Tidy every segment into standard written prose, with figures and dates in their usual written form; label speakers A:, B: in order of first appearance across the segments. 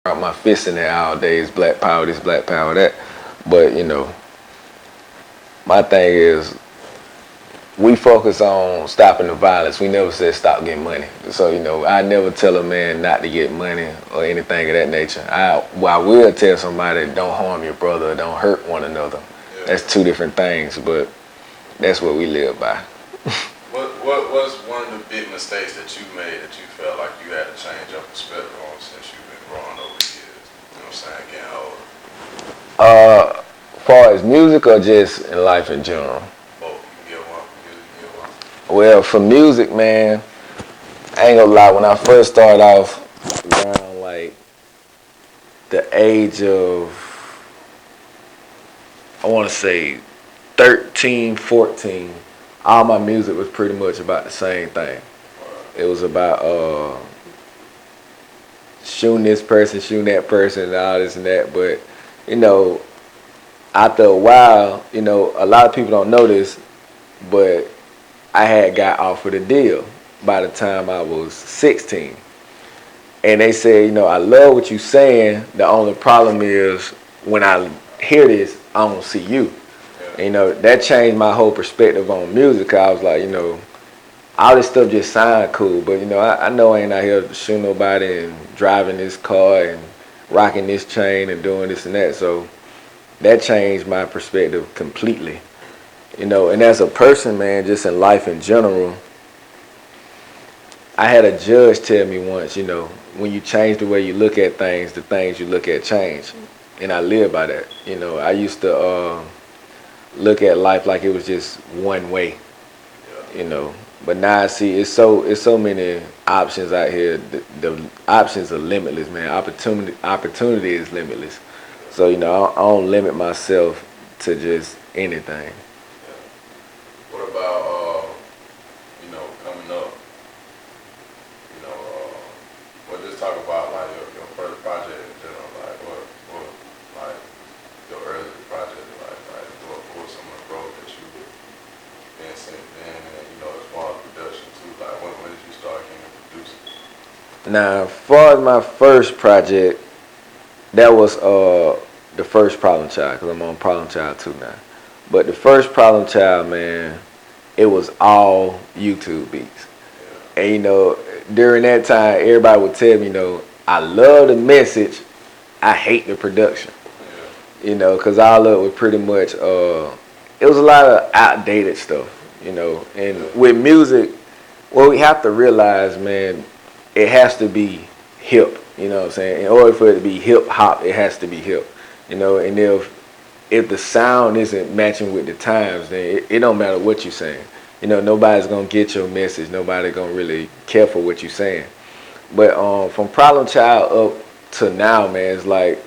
A: out my fist in there all day. It's black power this, black power that. But my thing is we focus on stopping the violence. We never said stop getting money. So I never tell a man not to get money or anything of that nature. I will tell somebody don't harm your brother, don't hurt one another.
B: Yeah.
A: That's two different things, but that's what we live by.
B: What's one of the big mistakes that you made that you felt like you had to change your perspective on since you've been growing over the years? You know what I'm saying? Getting older.
A: Far as music or just in life in general?
B: Both. You can get one. Music, you can get one.
A: Well, for music, man, I ain't gonna lie. When I first started off around like the age of, I want to say 13, 14, all my music was pretty much about the same thing. It was about shooting this person, shooting that person, and all this and that. But after a while, a lot of people don't know this, but I had got offered a deal by the time I was 16. And they said, I love what you're saying. The only problem is when I hear this, I don't see you. And, that changed my whole perspective on music. I was like, all this stuff just sound cool, but I know I ain't out here shooting nobody and driving this car and rocking this chain and doing this and that. So that changed my perspective completely. And as a person, man, just in life in general, I had a judge tell me once, when you change the way you look at things, the things you look at change. And I live by that. I used to look at life like it was just one way, But now I see it's so many options out here. The options are limitless, man. Opportunity is limitless. So I don't limit myself to just anything.
B: What about coming up? What just talk about like your first project in general, like what like your early project, like what was some of the growth that you been since then, and as far as production too, like when did you start getting producing?
A: Now, as far as my first project, that was the first Problem Child, because I'm on Problem Child 2 now. But the first Problem Child, man, it was all YouTube beats. And during that time, everybody would tell me, I love the message, I hate the production. Because all of it was pretty much, it was a lot of outdated stuff, And with music, what we have to realize, man, it has to be hip, you know what I'm saying? In order for it to be hip hop, it has to be hip, And if the sound isn't matching with the times, then it don't matter what you're saying. Nobody's gonna get your message. Nobody gonna really care for what you're saying. But from Problem Child up to now, man, it's like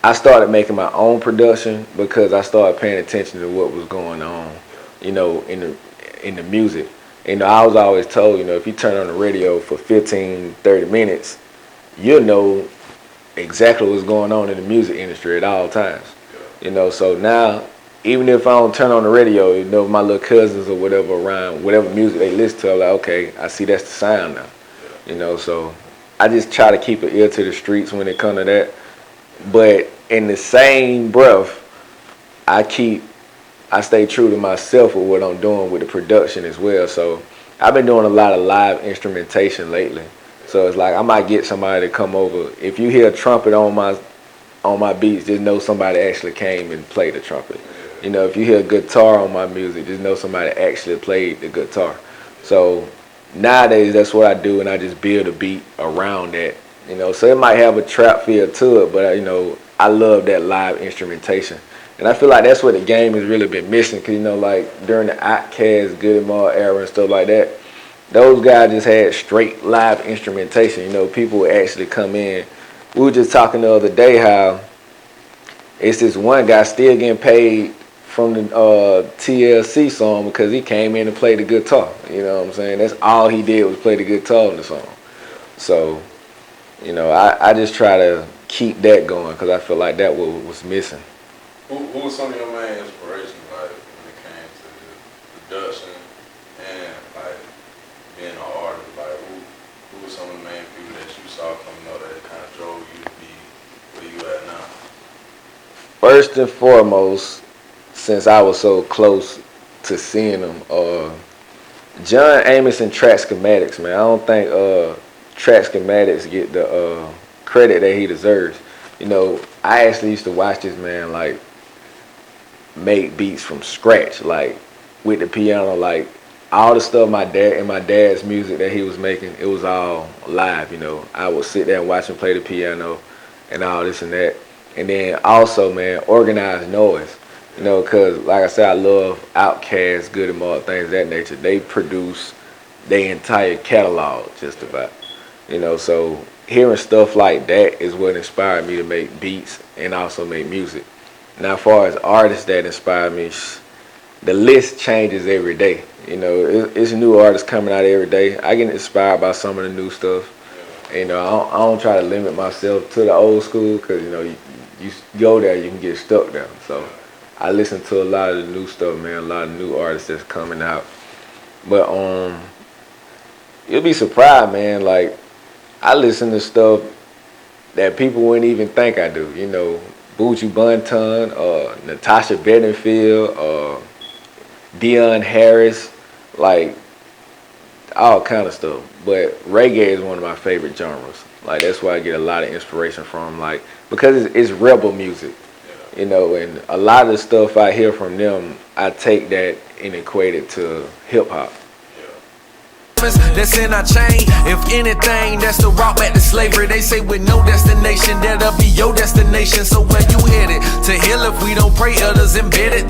A: I started making my own production because I started paying attention to what was going on, in the music. I was always told, if you turn on the radio for 15, 30 minutes, you'll know exactly what's going on in the music industry at all times. So now, even if I don't turn on the radio, my little cousins or whatever around, whatever music they listen to, I'm like, okay, I see that's the sound now. So I just try to keep an ear to the streets when it comes to that. But in the same breath, I stay true to myself with what I'm doing with the production as well. So I've been doing a lot of live instrumentation lately. So it's like I might get somebody to come over. If you hear a trumpet on my beats, just know somebody actually came and played the trumpet. If you hear a guitar on my music, just know somebody actually played the guitar. So nowadays, that's what I do, and I just build a beat around that. So it might have a trap feel to it, but I love that live instrumentation. And I feel like that's what the game has really been missing, because like during the Outkast, Good and More era and stuff like that, those guys just had straight live instrumentation. People would actually come in. We were just talking the other day how it's this one guy still getting paid from the TLC song because he came in and played the guitar. You know what I'm saying? That's all he did was play the guitar in the song. So, I just try to keep that going because I feel like that was missing.
B: Who was some of your main inspirations, like when it came to the production and like being an artist? Like who were some of the main people that you saw coming up that kind of drove you to be
A: First and foremost, since I was so close to seeing them, John Amos and Track Schematics, man. I don't think Track Schematics get the credit that he deserves. You know, I actually used to watch this man like make beats from scratch, like with the piano, like all the stuff my dad's music that he was making, it was all live. You know, I would sit there and watch him play the piano and all this and that. And then also, man, organized noise. You know, because like I said, I love Outkast, Good and More, things of that nature. They produce their entire catalog just about. You know, so hearing stuff like that is what inspired me to make beats and also make music. Now, as far as artists that inspire me, the list changes every day. You know, it's new artists coming out every day. I get inspired by some of the new stuff. And, you know, I don't try to limit myself to the old school because, you know, you go there, you can get stuck there. So I listen to a lot of the new stuff, man, a lot of new artists that's coming out. But you'll be surprised, man. Like, I listen to stuff that people wouldn't even think I do. You know, Buju Banton, Natasha Bedingfield, Deion Harris, like all kind of stuff. But reggae is one of my favorite genres. Like, that's why I get a lot of inspiration from, like, because it's rebel music. You know, and a lot of the stuff I hear from them, I take that and equate it to hip hop.
C: That's in our chain. If anything, that's the route back to slavery. They say with no destination, that'll be your destination. So where you headed? To hell if we don't pray, others embedded.